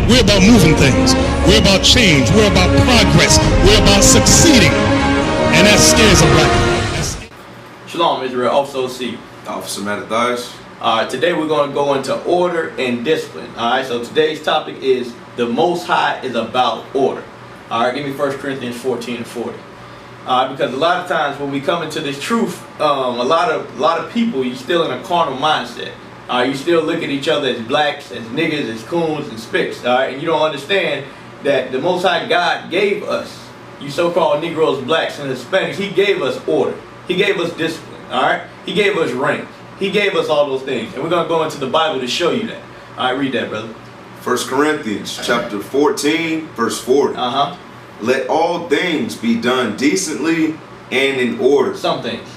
We're about moving things. We're about change. We're about progress. We're about succeeding. And that scares a black man. Shalom, Israel. Officer C. Officer Mattathias. Today we're going to go into order and discipline. Alright, so today's topic is the Most High is about order. Alright, give me 1 Corinthians 14 and 40. Because a lot of times when we come into this truth, a lot of people, you're still in a carnal mindset. You still look at each other as blacks, as niggas, as coons, and spicks. Alright, and you don't understand that the Most High God gave us, you so-called Negroes, blacks, and Hispanics, He gave us order. He gave us discipline. Alright, He gave us rank. He gave us all those things. And we're going to go into the Bible to show you that. Alright, read that, brother. 1 Corinthians chapter 14, verse 40. Let all things be done decently and in order. Some things.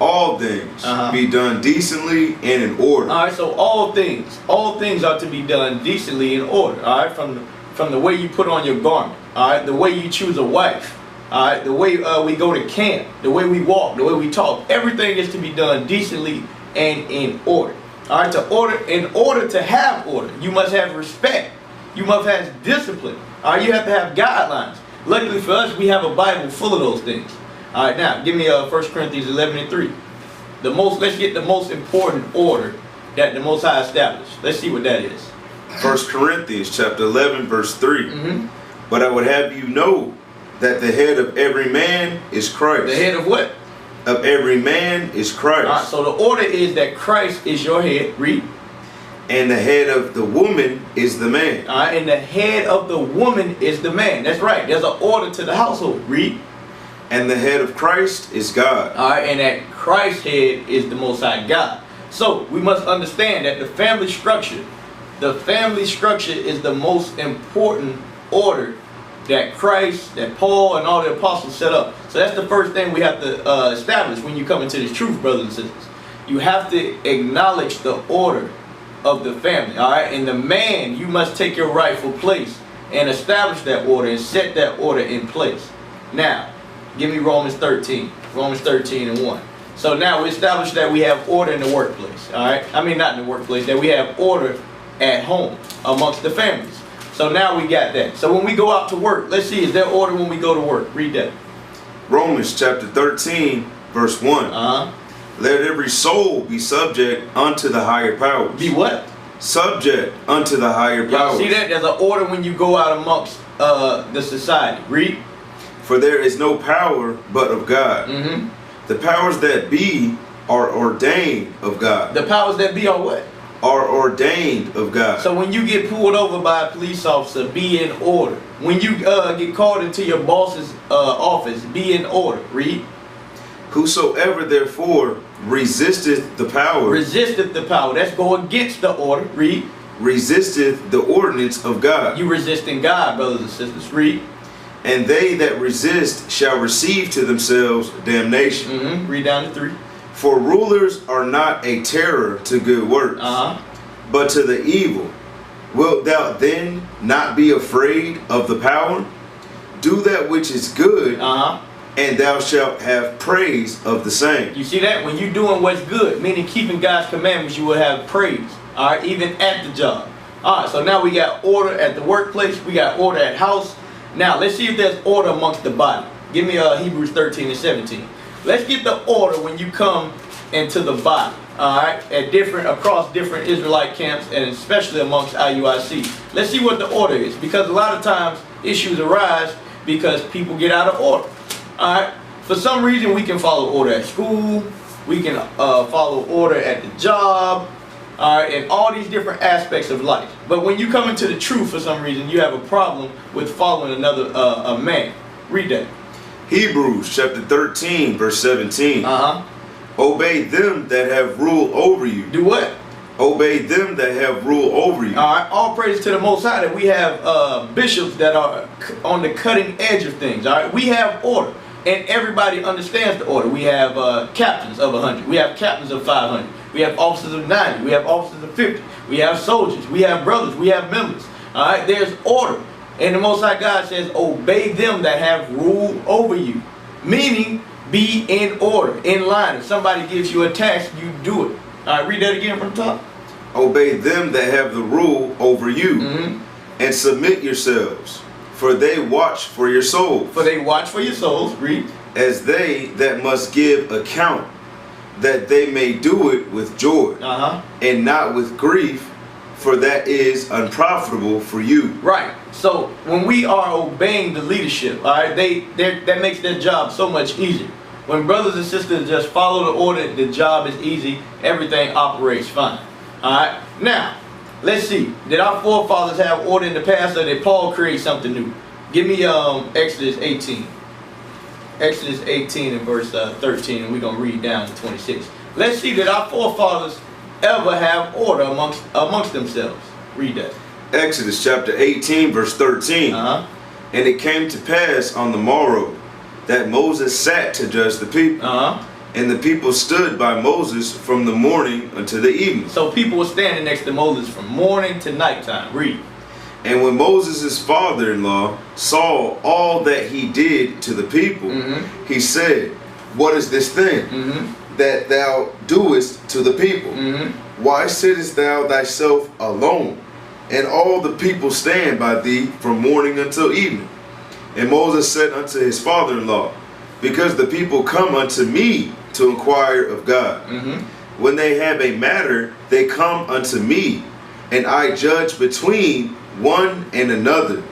All things be done decently and in order. Alright, so all things are to be done decently in order. Alright, from the way you put on your garment. Alright, the way you choose a wife. Alright, the way we go to camp, the way we walk, the way we talk. Everything is to be done decently and in order. Alright, in order to have order, you must have respect. You must have discipline. Alright, you have to have guidelines. Luckily for us, we have a Bible full of those things. Alright, now give me 1 Corinthians 11 and 3. Let's get the most important order that the Most High established. Let's see what that is. 1 Corinthians chapter 11, verse 3. But I would have you know that the head of every man is Christ. The head of what? Of every man is Christ. Alright, so the order is that Christ is your head. Read. And the head of the woman is the man. Alright, and the head of the woman is the man. That's right. There's an order to the household. Read. And the head of Christ is God. Alright, and that Christ's head is the Most High God. So we must understand that the family structure is the most important order that Christ, that Paul, and all the apostles set up. So that's the first thing we have to establish when you come into this truth, brothers and sisters. You have to acknowledge the order of the family, all right? And the man, you must take your rightful place and establish that order and set that order in place. Now, give me Romans 13 and 1. So now we established that we have order in the workplace, all right? I mean, not in the workplace, that we have order at home amongst the families. So now we got that. So when we go out to work, let's see, is there order when we go to work? Read that. Romans chapter 13, verse 1. Let every soul be subject unto the higher powers. Be what? Subject unto the higher powers. See that? There's an order when you go out amongst the society. Read. For there is no power but of God. The powers that be are ordained of God. The powers that be are what? Are ordained of God. So when you get pulled over by a police officer, be in order. When you get called into your boss's office, be in order. Read. Whosoever therefore resisteth the power. Resisteth the power. That's go against the order. Read. Resisteth the ordinance of God. You resisting God, brothers and sisters. Read. And they that resist shall receive to themselves damnation. Read down to 3. For rulers are not a terror to good works, but to the evil. Wilt thou then not be afraid of the power? Do that which is good, and thou shalt have praise of the same. You see that? When you're doing what's good, meaning keeping God's commandments, you will have praise. Alright, even at the job. Alright, so now we got order at the workplace, we got order at house. Now let's see if there's order amongst the body. Give me Hebrews 13 and 17. Let's get the order when you come into the body. Alright, across different Israelite camps, and especially amongst IUIC. Let's see what the order is, because a lot of times issues arise because people get out of order. Alright, for some reason we can follow order at school, we can follow order at the job, alright, and all these different aspects of life. But when you come into the truth, for some reason you have a problem with following another a man. Read that. Hebrews chapter 13, verse 17. Obey them that have rule over you. Do what? Obey them that have rule over you. Alright, all praise to the Most High that we have bishops that are on the cutting edge of things. Alright, we have order, and everybody understands the order. We have captains of 100. We have captains of 500. We have officers of 90. We have officers of 50. We have soldiers. We have brothers. We have members. Alright, there's order. And the Most High God says, obey them that have rule over you. Meaning, be in order, in line. If somebody gives you a task, you do it. All right, read that again from the top. Obey them that have the rule over you. And submit yourselves, for they watch for your souls. For they watch for your souls. Read. As they that must give account, that they may do it with joy, and not with grief, for that is unprofitable for you. Right. So when we are obeying the leadership, all right, that makes their job so much easier. When brothers and sisters just follow the order, the job is easy. Everything operates fine. All right. Now, let's see. Did our forefathers have order in the past, or did Paul create something new? Give me Exodus 18. Exodus 18 and verse 13, and we're going to read down to 26. Let's see, did our forefathers ever have order amongst themselves? Read that. Exodus chapter 18 verse 13. And it came to pass on the morrow that Moses sat to judge the people. And the people stood by Moses from the morning until the evening. So people were standing next to Moses from morning to nighttime. Read. And when Moses' father-in-law saw all that he did to the people, he said, what is this thing that thou doest to the people? Why sittest thou thyself alone, and all the people stand by thee from morning until evening? And Moses said unto his father-in-law, because the people come unto me to inquire of God. When they have a matter, they come unto me, and I judge between one and another,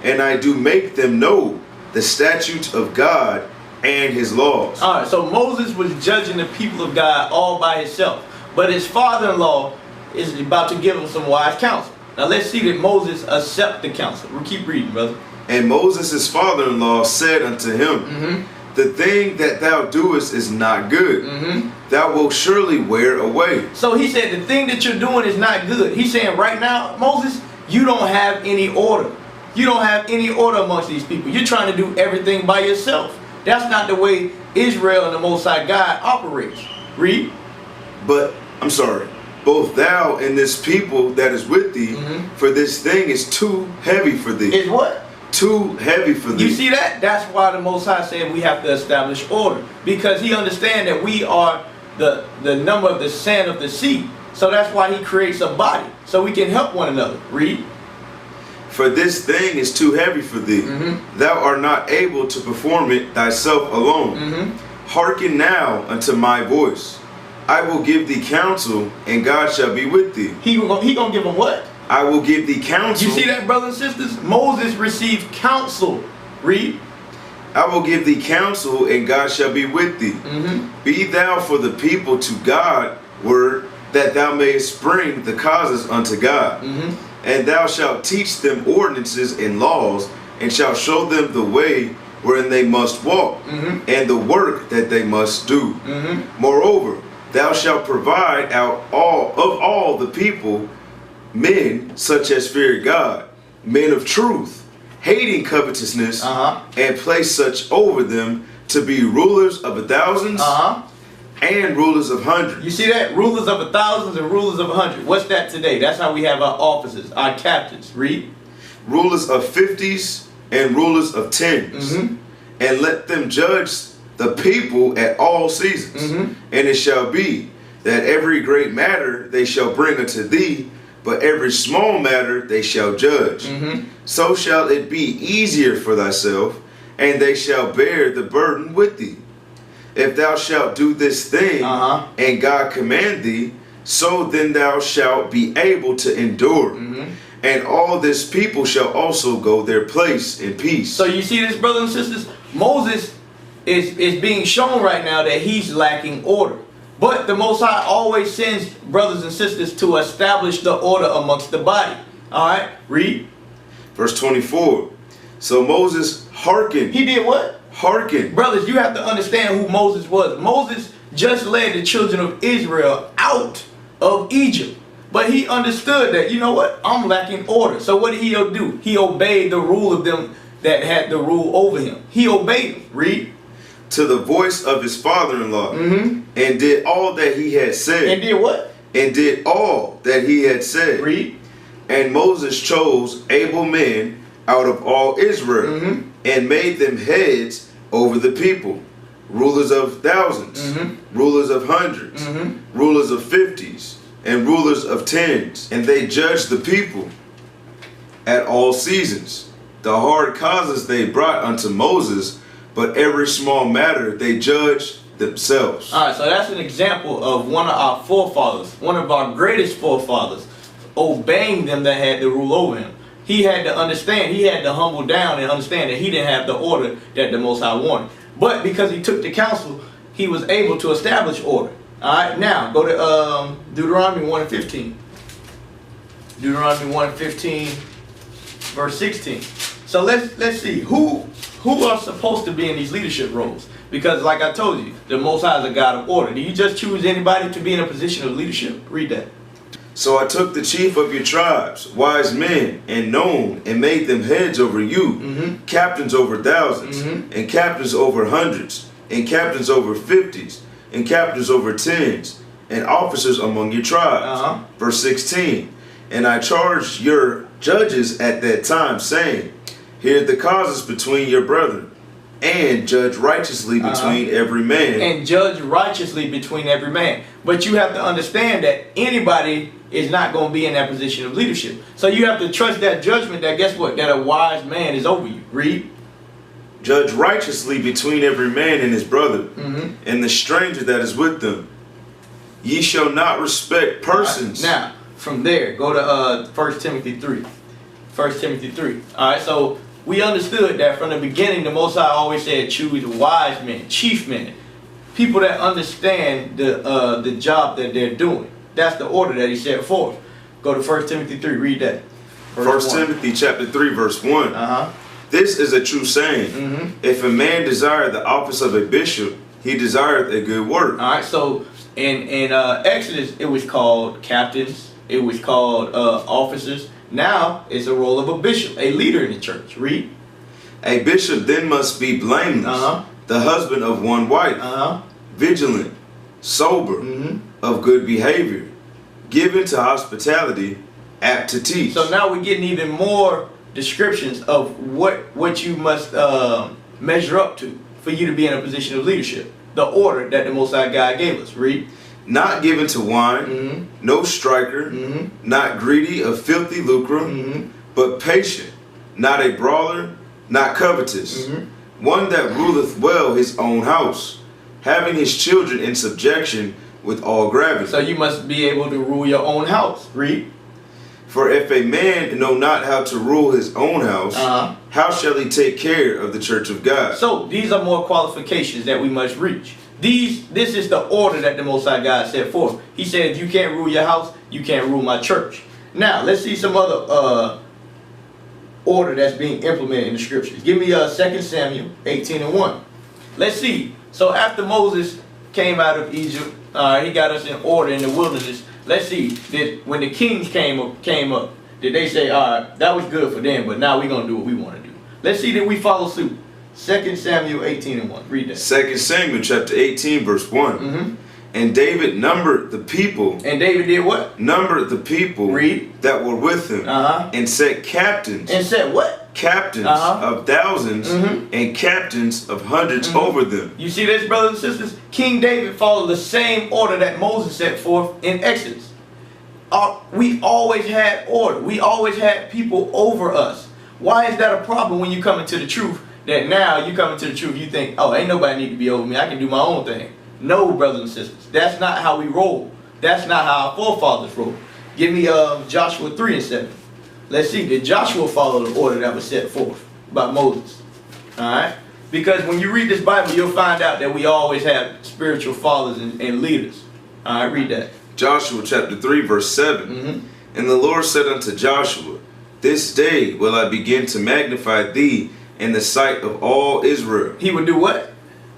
and I do make them know the statutes of God and his laws. All right, so Moses was judging the people of God all by himself, but his father-in-law is about to give him some wise counsel. Now let's see that Moses accept the counsel. We'll keep reading, brother. And Moses' father-in-law said unto him, the thing that thou doest is not good. Thou wilt surely wear away. So he said, the thing that you're doing is not good. He's saying right now, Moses, you don't have any order. You don't have any order amongst these people. You're trying to do everything by yourself. That's not the way Israel and the Most High God operates. Read. But, I'm sorry, both thou and this people that is with thee, for this thing is too heavy for thee. Is what? Too heavy for thee. You see that? That's why the Most High said we have to establish order. Because he understands that we are the number of the sand of the sea. So that's why he creates a body, so we can help one another. Read. For this thing is too heavy for thee. Thou art not able to perform it thyself alone. Hearken now unto my voice. I will give thee counsel, and God shall be with thee. He gonna give them what? I will give thee counsel. You see that, brothers and sisters? Moses received counsel. Read. I will give thee counsel, and God shall be with thee. Be thou for the people to God word, that thou mayest bring the causes unto God. And thou shalt teach them ordinances and laws, and shalt show them the way wherein they must walk, and the work that they must do. Moreover, thou shalt provide out of all the people men such as fear God, men of truth, hating covetousness, and place such over them to be rulers of thousands and rulers of hundreds. You see that? Rulers of thousands and rulers of 100. What's that today? That's how we have our officers, our captains. Read. Rulers of 50s and rulers of 10s. And let them judge the people at all seasons. And it shall be that every great matter they shall bring unto thee, but every small matter they shall judge. So shall it be easier for thyself, and they shall bear the burden with thee. If thou shalt do this thing, and God command thee, so then thou shalt be able to endure. And all this people shall also go their place in peace. So you see this, brothers and sisters? Moses is being shown right now that he's lacking order. But the Most High always sends brothers and sisters to establish the order amongst the body. Alright, read. Verse 24. So Moses hearkened. He did what? Hearken. Brothers, you have to understand who Moses was. Moses just led the children of Israel out of Egypt. But he understood that, you know what? I'm lacking order. So what did he do? He obeyed the rule of them that had the rule over him. He obeyed them. Read. To the voice of his father-in-law. And did all that he had said. And did what? And did all that he had said. Read. And Moses chose able men out of all Israel, and made them heads over the people, rulers of thousands, rulers of hundreds, rulers of 50s, and rulers of 10s. And they judged the people at all seasons. The hard causes they brought unto Moses, but every small matter they judged themselves. All right, so that's an example of one of our forefathers, one of our greatest forefathers, obeying them that had to rule over him. He had to understand, he had to humble down and understand that he didn't have the order that the Most High wanted. But because he took the counsel, he was able to establish order. All right, now go to Deuteronomy 1 and 15. Deuteronomy 1 and 15, verse 16. So let's see who are supposed to be in these leadership roles. Because like I told you, the Most High is a God of order. Do you just choose anybody to be in a position of leadership? Read that. So I took the chief of your tribes, wise men and known, and made them heads over you, captains over thousands, and captains over hundreds, and captains over 50s, and captains over 10s, and officers among your tribes. Verse 16. And I charged your judges at that time, saying, hear the causes between your brethren, and judge righteously between every man. And judge righteously between every man. But you have to understand that anybody is not going to be in that position of leadership. So you have to trust that judgment that, guess what, that a wise man is over you. Read. Judge righteously between every man and his brother, and the stranger that is with them. Ye shall not respect persons. Right. Now, from there, go to 1 Timothy 3. 1 Timothy 3. All right, so we understood that from the beginning, the Most High always said choose wise men, chief men, people that understand the job that they're doing. That's the order that he set forth. Go to 1 Timothy 3, read that. 1 Timothy chapter 3, verse 1. This is a true saying. If a man desire the office of a bishop, he desireth a good work. All right, so in Exodus, it was called captains. It was called officers. Now it's a role of a bishop, a leader in the church. Read. A bishop then must be blameless, the husband of one wife, vigilant, sober, of good behavior, given to hospitality, apt to teach. So now we're getting even more descriptions of what you must measure up to for you to be in a position of leadership. The order that the Most High God gave us. Read. Not given to wine, no striker, not greedy of filthy lucre, but patient, not a brawler, not covetous, one that ruleth well his own house, having his children in subjection with all gravity. So you must be able to rule your own house. Read. For if a man know not how to rule his own house, how shall he take care of the church of God? So these are more qualifications that we must reach. This is the order that the Most High God set forth. He said, if you can't rule your house, you can't rule my church. Now, let's see some other order that's being implemented in the scriptures. Give me 2 Samuel 18 and 1. Let's see. So after Moses came out of Egypt, he got us in order in the wilderness. Let's see, when the kings came up, did they say, all right, that was good for them, but now we're going to do what we want to do. Let's see that we follow suit. 2 Samuel 18 and 1. Read that. 2 Samuel chapter 18 verse 1. And David numbered the people. And David did what? Numbered the people. Read. That were with him. And set captains. And set what? Captains of thousands and captains of hundreds over them. You see this, brothers and sisters? King David followed the same order that Moses set forth in Exodus. We always had order. We always had people over us. Why is that a problem when you come into the truth? That now you come into the truth, you think, oh, ain't nobody need to be over me. I can do my own thing. No, brothers and sisters. That's not how we roll. That's not how our forefathers rolled. Give me Joshua 3 and 7. Let's see, did Joshua follow the order that was set forth by Moses? Alright? Because when you read this Bible, you'll find out that we always have spiritual fathers and leaders. Alright, read that. Joshua chapter 3 verse 7. And the Lord said unto Joshua, this day will I begin to magnify thee in the sight of all Israel. He would do what?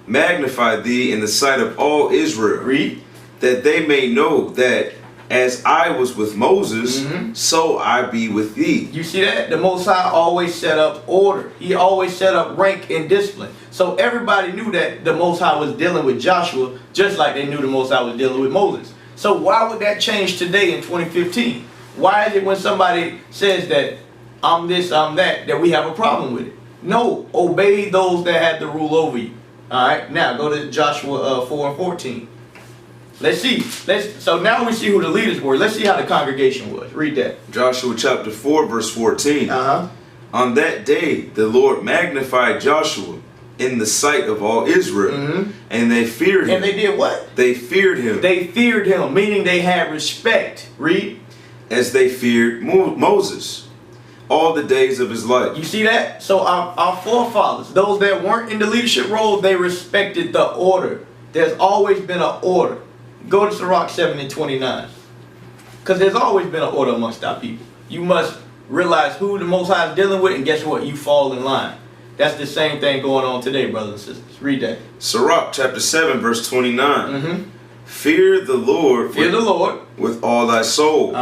Magnify thee in the sight of all Israel. Read. That they may know that as I was with Moses, so I be with thee. You see that? The Most High always set up order. He always set up rank and discipline. So everybody knew that the Most High was dealing with Joshua just like they knew the Most High was dealing with Moses. So why would that change today in 2015? Why is it when somebody says that I'm this, I'm that we have a problem with it? No, obey those that have the rule over you. Alright, now go to Joshua 4 and 14. Let's see. So now we see who the leaders were. Let's see how the congregation was. Read that. Joshua chapter 4, verse 14. On that day, the Lord magnified Joshua in the sight of all Israel, and they feared him. And they did what? They feared him. They feared him, meaning they had respect. Read. As they feared Moses all the days of his life. You see that? So our forefathers, those that weren't in the leadership role, they respected the order. There's always been an order. Go to Sirach 7 and 29. Because there's always been an order amongst our people. You must realize who the Most High is dealing with, and guess what? You fall in line. That's the same thing going on today, brothers and sisters. Read that. Sirach chapter 7, verse 29. Fear the Lord. Fear the Lord. With all thy soul.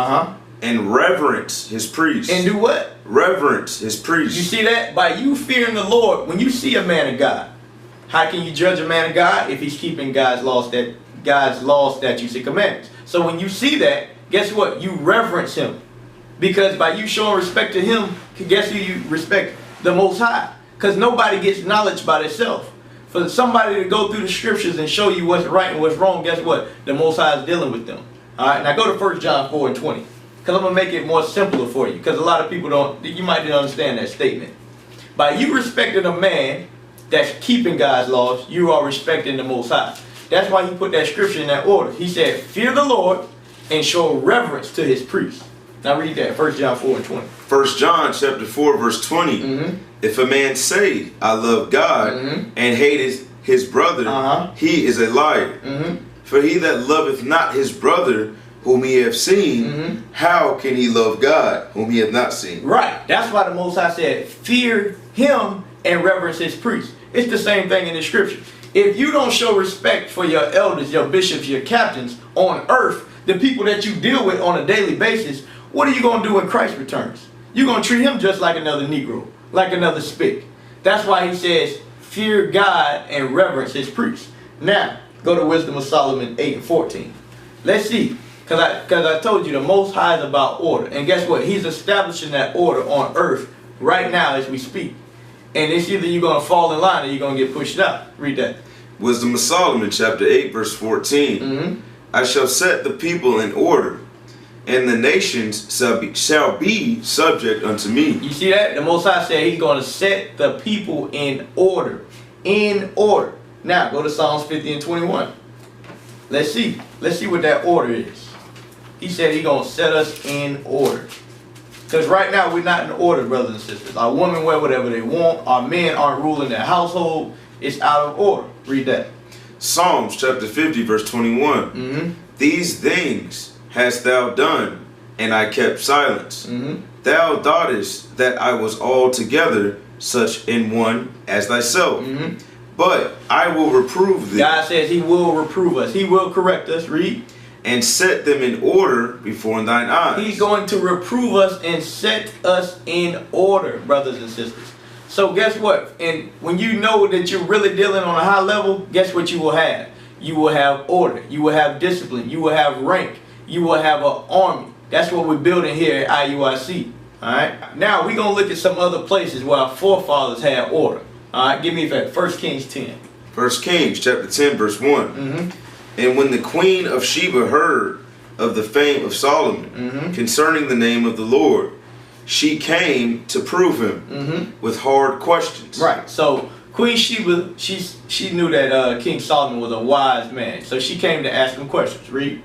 And reverence his priests. And do what? Reverence his priests. You see that? By you fearing the Lord, when you see a man of God, how can you judge a man of God? If he's keeping God's laws, statutes, and commandments. So when you see that, guess what? You reverence him. Because by you showing respect to him, guess who you respect? The Most High. Because nobody gets knowledge by themselves. For somebody to go through the scriptures and show you what's right and what's wrong, guess what? The Most High is dealing with them. Alright, now go to 1 John 4 and 20. Because I'm going to make it more simpler for you. Because a lot of people you might not understand that statement. By you respecting a man that's keeping God's laws, you are respecting the Most High. That's why he put that scripture in that order. He said, fear the Lord and show reverence to his priests. Now read that, 1 John 4 and 20. 1 John chapter 4, verse 20. If a man say, I love God, and hate his brother, he is a liar. For he that loveth not his brother, whom he hath seen, how can he love God, whom he hath not seen? Right. That's why the Most High said, fear him and reverence his priests. It's the same thing in the scripture. If you don't show respect for your elders, your bishops, your captains on earth, the people that you deal with on a daily basis, what are you going to do when Christ returns? You're going to treat him just like another Negro, like another spick. That's why he says, fear God and reverence his priests. Now, go to Wisdom of Solomon 8 and 14. Let's see. Because I told you the Most High is about order. And guess what? He's establishing that order on earth right now as we speak. And it's either you're going to fall in line or you're going to get pushed out. Read that. Wisdom of Solomon chapter 8 verse 14. I shall set the people in order, and the nations shall be subject unto me. You see that? The Most High said he's going to set the people in order. In order. Now, go to Psalms 50 and 21. Let's see. Let's see what that order is. He said he's going to set us in order. Because right now we're not in order, brothers and sisters. Our women wear whatever they want. Our men aren't ruling their household. It's out of order. Read that. Psalms chapter 50 verse 21. These things hast thou done, and I kept silence. Thou thoughtest that I was altogether such in one as thyself. But I will reprove thee. God says he will reprove us. He will correct us. Read. And set them in order before thine eyes. He's going to reprove us and set us in order, brothers and sisters. So guess what? And when you know that you're really dealing on a high level, guess what you will have? You will have order. You will have discipline. You will have rank. You will have an army. That's what we're building here at IUIC. Alright? Now we're going to look at some other places where our forefathers had order. Alright? Give me that. 1 Kings 10. 1 Kings chapter 10 verse 1. And when the queen of Sheba heard of the fame of Solomon concerning the name of the Lord, she came to prove him with hard questions. Right. So Queen Sheba, she knew that King Solomon was a wise man. So she came to ask him questions. Read.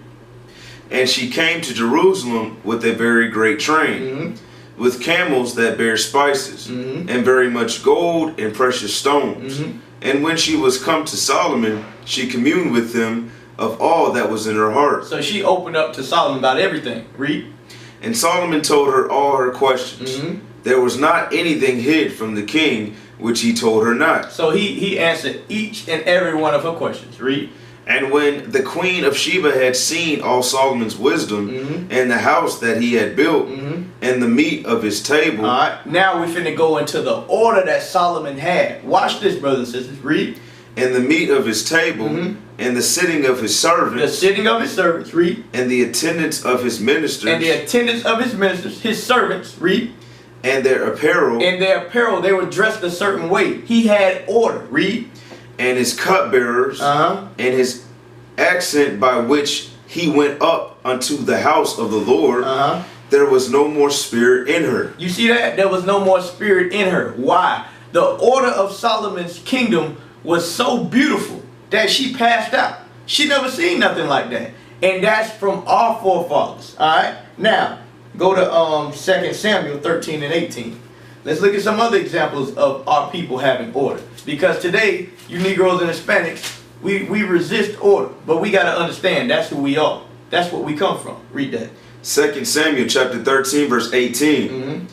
And she came to Jerusalem with a very great train, with camels that bear spices, and very much gold and precious stones. And when she was come to Solomon, she communed with him of all that was in her heart. So she opened up to Solomon about everything. Read. And Solomon told her all her questions. There was not anything hid from the king which he told her not. So he answered each and every one of her questions. Read. And when the queen of Sheba had seen all Solomon's wisdom, and the house that he had built, and the meat of his table. Alright, now we're finna go into the order that Solomon had. Watch this, brothers and sisters. Read. And the meat of his table, and the sitting of his servants. The sitting of his servants. Read. And the attendance of his ministers. And the attendance of his ministers, his servants. Read. And their apparel. And their apparel, they were dressed a certain way. He had order. Read. And his cupbearers, and his accent by which he went up unto the house of the Lord, there was no more spirit in her. You see that? There was no more spirit in her. Why? The order of Solomon's kingdom was so beautiful that she passed out. She never seen nothing like that. And that's from our forefathers. Alright? Now, go to 2 Samuel 13 and 18. Let's look at some other examples of our people having order. Because today, you Negroes and Hispanics, we resist order. But we got to understand that's who we are. That's what we come from. Read that. 2 Samuel chapter 13 verse 18.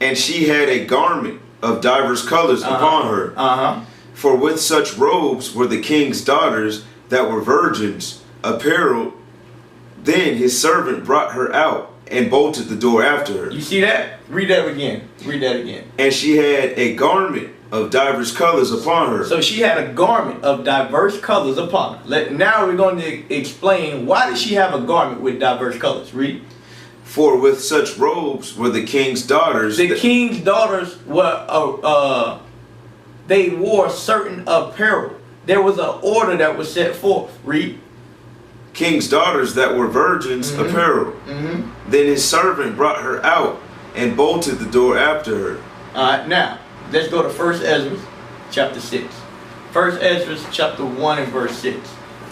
And she had a garment of divers colors upon her. For with such robes were the king's daughters that were virgins apparelled. Then his servant brought her out and bolted the door after her. You see that? Read that again. Read that again. And she had a garment of divers colors upon her. So she had a garment of diverse colors upon her. Now we're going to explain why did she have a garment with diverse colors. Read. For with such robes were the king's daughters. The king's daughters were, they wore certain apparel. There was an order that was set forth. Read. King's daughters that were virgins apparel. Then his servant brought her out and bolted the door after her. Alright, now let's go to 1 Ezra chapter 6. 1 Ezra chapter 1 and verse 6.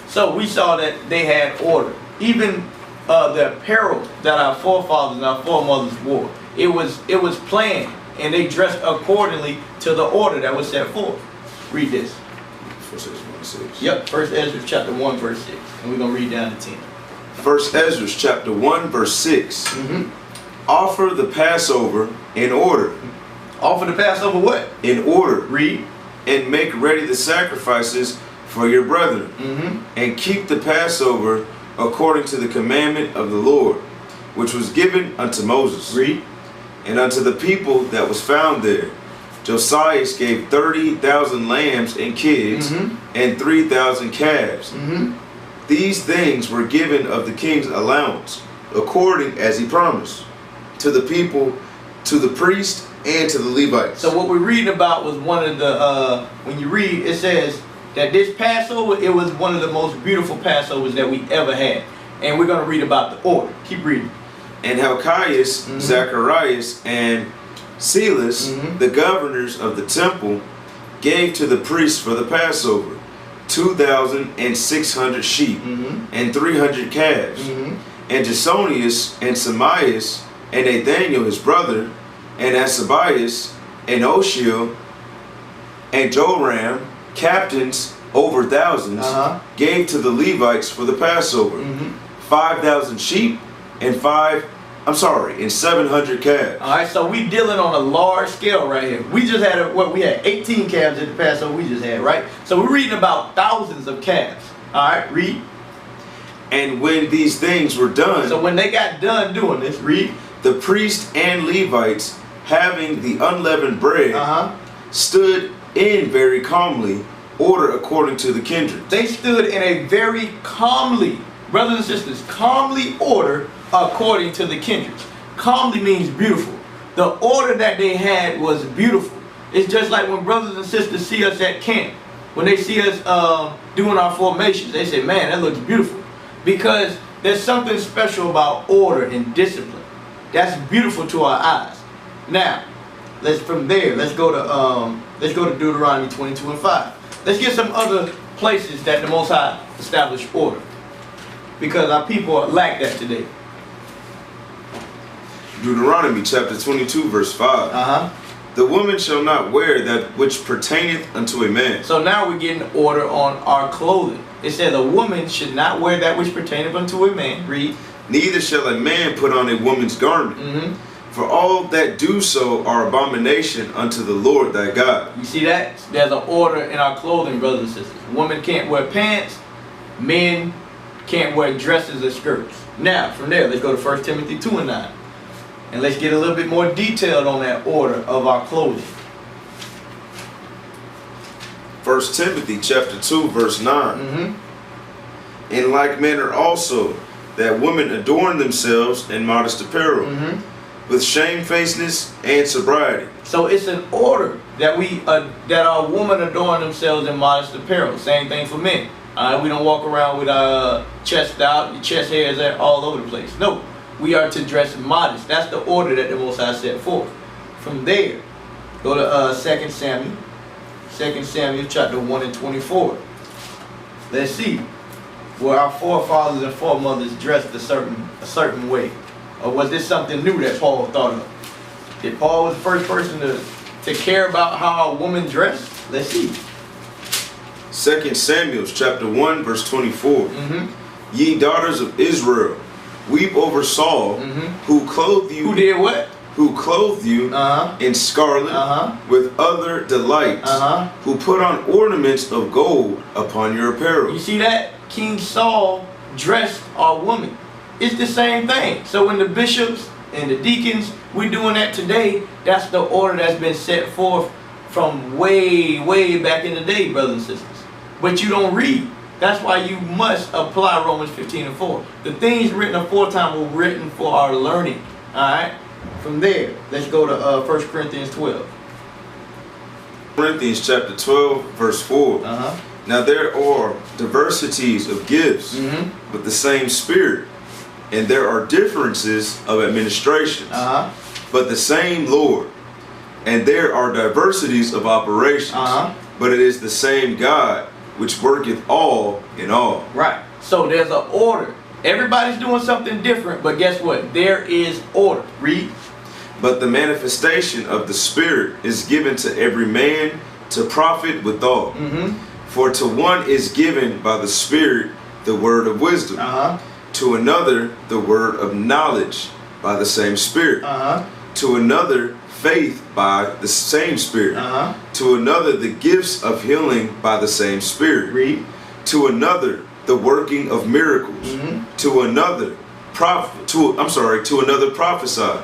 So we saw that they had order. Even the apparel that our forefathers and our foremothers wore, it was planned, and they dressed accordingly to the order that was set forth. Read this. 1 Ezra 1 6. Yep, 1 Ezra chapter 1 verse 6. And we're going to read down to 10. 1 Ezra chapter 1 verse 6. Offer the Passover in order. Offer the Passover what? In order. Read. And make ready the sacrifices for your brethren. And keep the Passover according to the commandment of the Lord, which was given unto Moses. Read. And unto the people that was found there, Josiah gave 30,000 lambs and kids and 3,000 calves. These things were given of the king's allowance, according as he promised, to the people, to the priest, and to the Levites. So what we're reading about was one of the, when you read, it says that this Passover, it was one of the most beautiful Passovers that we ever had. And we're going to read about the order. Keep reading. And Hilkias, Zacharias, and Silas, the governors of the temple, gave to the priests for the Passover 2,600 sheep and 300 calves. And Jasonius and Samias and Nathaniel his brother, and Asabias and Oshiel and Joram, captains over thousands, gave to the Levites for the Passover 5,000 sheep and 700 calves. All right, so we dealing on a large scale right here. We just had we had 18 calves at the Passover we just had, right? So we're reading about thousands of calves. All right, read. And when these things were done, so when they got done doing this, read. The priests and Levites, having the unleavened bread, stood in very calmly, order according to the kindred. They stood in a very calmly, brothers and sisters, calmly order according to the kindreds. Calmly means beautiful. The order that they had was beautiful. It's just like when brothers and sisters see us at camp. When they see us doing our formations, they say, man, that looks beautiful. Because there's something special about order and discipline. That's beautiful to our eyes. Now, let's go to Deuteronomy 22 and 5. Let's get some other places that the Most High established order. Because our people lack that today. Deuteronomy chapter 22 verse 5. The woman shall not wear that which pertaineth unto a man. So now we're getting order on our clothing. It says a woman should not wear that which pertaineth unto a man. Read. Neither shall a man put on a woman's garment. For all that do so are abomination unto the Lord thy God. You see that? There's an order in our clothing, brothers and sisters. Women can't wear pants. Men can't wear dresses or skirts. Now, from there, let's go to 1 Timothy 2 and 9. And let's get a little bit more detailed on that order of our clothing. 1 Timothy chapter 2 verse 9. In like manner also, that women adorn themselves in modest apparel, with shamefacedness and sobriety. So it's an order that that our women adorn themselves in modest apparel. Same thing for men. We don't walk around with our chest out, your chest hairs are all over the place. No, we are to dress modest. That's the order that the Most High set forth. From there, go to 2 Samuel. 2 Samuel chapter 1 and 24. Let's see where our forefathers and foremothers dressed a certain way. Or was this something new that Paul thought of? Did Paul was the first person to care about how a woman dressed? Let's see. 2 Samuel chapter 1 verse 24. Ye daughters of Israel, weep over Saul, who clothed you. Who did what? Who clothed you in scarlet with other delights, who put on ornaments of gold upon your apparel. You see that? King Saul dressed our woman. It's the same thing. So when the bishops and the deacons, we're doing that today, that's the order that's been set forth from way, way back in the day, brothers and sisters. But you don't read. That's why you must apply Romans 15 and 4. The things written aforetime were written for our learning. Alright? From there, let's go to 1 Corinthians 12. Corinthians chapter 12 verse 4. Now there are diversities of gifts, but the same Spirit. And there are differences of administrations, but the same Lord. And there are diversities of operations, but it is the same God which worketh all in all. Right. So there's an order. Everybody's doing something different, but guess what? There is order. Read. But the manifestation of the Spirit is given to every man to profit withal. For to one is given by the Spirit the word of wisdom, to another the word of knowledge by the same Spirit, to another faith by the same Spirit, to another the gifts of healing by the same Spirit, Read. to another the working of miracles, to another to another prophesy,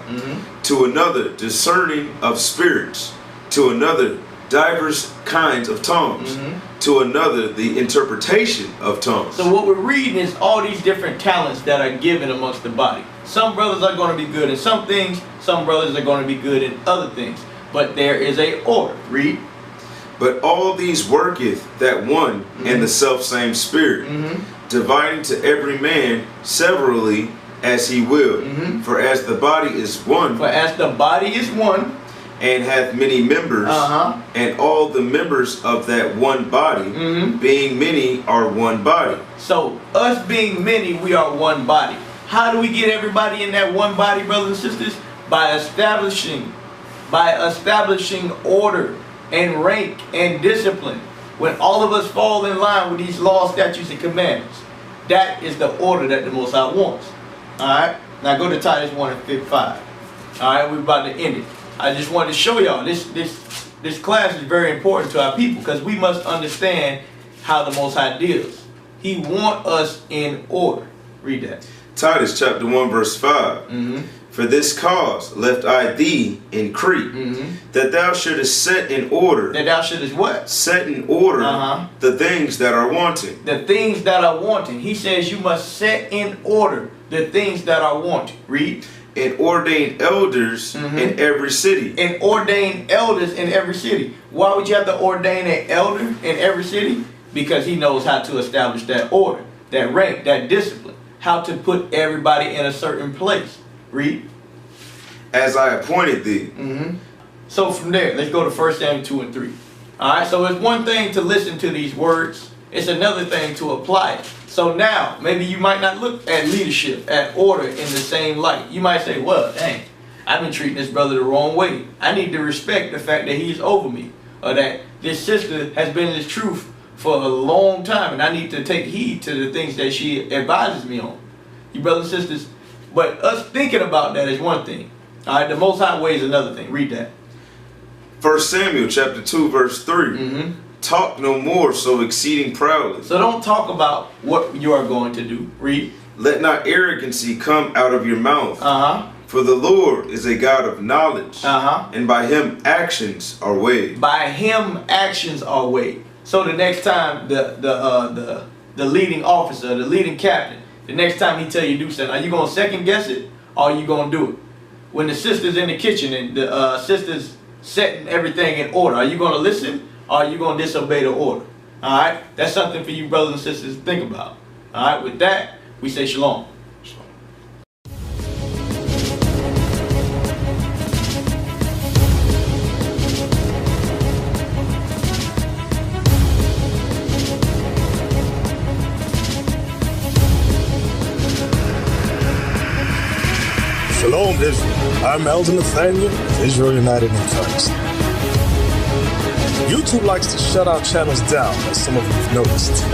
to another discerning of spirits, to another diverse kinds of tongues, to another the interpretation of tongues. So what we're reading is all these different talents that are given amongst the body. Some brothers are going to be good in some things, some brothers are going to be good in other things. But there is a order. Read. But all these worketh that one and the selfsame Spirit, dividing to every man severally as he will. For as the body is one, and hath many members, and all the members of that one body, being many, are one body. So us being many, we are one body. How do we get everybody in that one body, brothers and sisters? By establishing order and rank and discipline. When all of us fall in line with these laws, statutes, and commandments, that is the order that the Most High wants. Alright, now go to Titus 1 and 5. Alright, we're about to end it. I just wanted to show y'all this class is very important to our people, because we must understand how the Most High deals. He wants us in order. Read that. Titus chapter 1 verse 5. For this cause left I thee in Crete, that thou shouldest set in order. That thou shouldest what? Set in order the things that are wanting. The things that are wanting. He says you must set in order the things that are wanting. Read. And ordained elders in every city. And ordained elders in every city. Why would you have to ordain an elder in every city? Because he knows how to establish that order, that rank, that discipline. How to put everybody in a certain place. Read. As I appointed thee. So from there, let's go to 1 Samuel 2 and 3. Alright, so it's one thing to listen to these words. It's another thing to apply it. So now, maybe you might not look at leadership, at order in the same light. You might say, well, dang, I've been treating this brother the wrong way. I need to respect the fact that he's over me. Or that this sister has been in this truth for a long time, and I need to take heed to the things that she advises me on. You brothers and sisters, but us thinking about that is one thing. Alright, the Most High way is another thing. Read that. 1 Samuel chapter 2 verse 3. Talk no more so exceeding proudly. So don't talk about what you are going to do. Read. Let not arrogancy come out of your mouth. For the Lord is a God of knowledge. And by him actions are weighed. By him actions are weighed. So the next time the leading officer, the leading captain, the next time he tell you to do something, are you going to second guess it or are you going to do it? When the sister's in the kitchen and the sister's setting everything in order, are you going to listen or are you going to disobey the order? All right, that's something for you brothers and sisters to think about. All right, with that, we say shalom. Shalom, Israel. I'm Elder Nathaniel of Israel United in Christ. YouTube likes to shut our channels down, as some of you have noticed,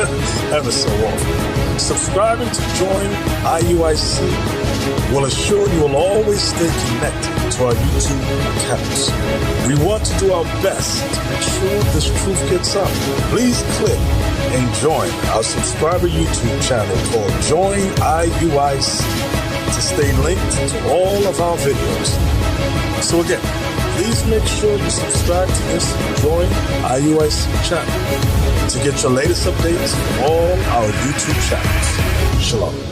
ever so often. Subscribing to join IUIC will assure you will always stay connected to our YouTube accounts. We want to do our best to make sure this truth gets out. Please click and join our subscriber YouTube channel called Join IUIC to stay linked to all of our videos. So again, please make sure you subscribe to this Join IUIC channel to get your latest updates from all our YouTube channels. Shalom.